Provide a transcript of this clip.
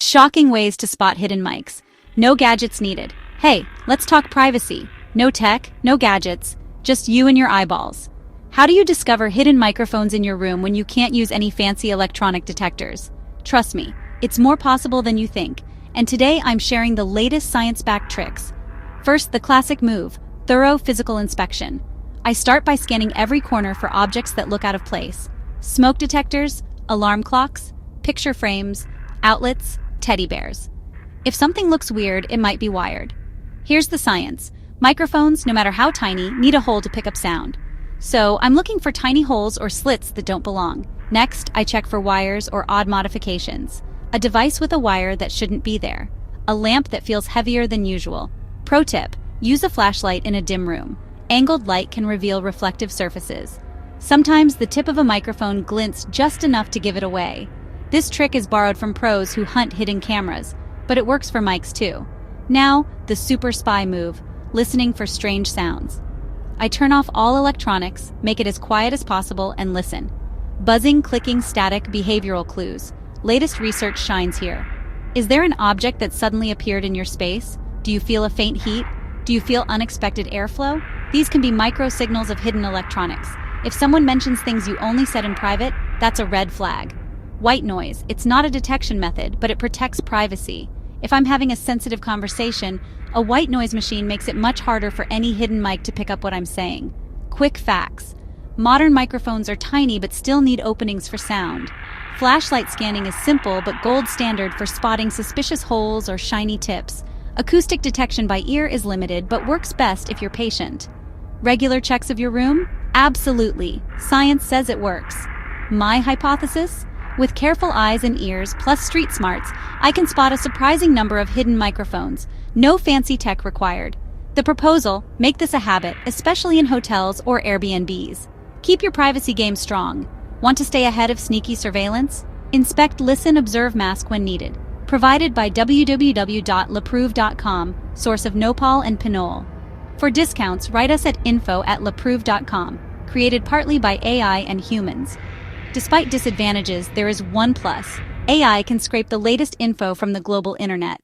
Shocking ways to spot hidden mics. No gadgets needed. Hey, let's talk privacy. No tech, no gadgets, just you and your eyeballs. How do you discover hidden microphones in your room when you can't use any fancy electronic detectors? Trust me, it's more possible than you think, and today I'm sharing the latest science-backed tricks. First, the classic move, thorough physical inspection. I start by scanning every corner for objects that look out of place. Smoke detectors, alarm clocks, picture frames, outlets, teddy bears. If something looks weird, it might be wired. Here's the science. Microphones, no matter how tiny, need a hole to pick up sound. So I'm looking for tiny holes or slits that don't belong. Next, I check for wires or odd modifications. A device with a wire that shouldn't be there. A lamp that feels heavier than usual. Pro tip, use a flashlight in a dim room. Angled light can reveal reflective surfaces. Sometimes the tip of a microphone glints just enough to give it away. This trick is borrowed from pros who hunt hidden cameras, but it works for mics too. Now, the super spy move, listening for strange sounds. I turn off all electronics, make it as quiet as possible, and listen. Buzzing, clicking, static, behavioral clues. Latest research shines here. Is there an object that suddenly appeared in your space? Do you feel a faint heat? Do you feel unexpected airflow? These can be micro signals of hidden electronics. If someone mentions things you only said in private, that's a red flag. White noise. It's not a detection method, but it protects privacy. If I'm having a sensitive conversation, a white noise machine makes it much harder for any hidden mic to pick up what I'm saying. Quick facts. Modern microphones are tiny but still need openings for sound. Flashlight scanning is simple but gold standard for spotting suspicious holes or shiny tips. Acoustic detection by ear is limited but works best if you're patient. Regular checks of your room? Absolutely. Science says it works. My hypothesis? With careful eyes and ears plus street smarts, I can spot a surprising number of hidden microphones. No fancy tech required. The proposal, make this a habit, especially in hotels or Airbnbs. Keep your privacy game strong. Want to stay ahead of sneaky surveillance? Inspect, listen, observe, mask when needed. Provided by www.lapreuve.com, source of nopal and pinole. For discounts, write us at info@lapreuve.com. Created partly by AI and humans. Despite disadvantages, there is one plus. AI can scrape the latest info from the global internet.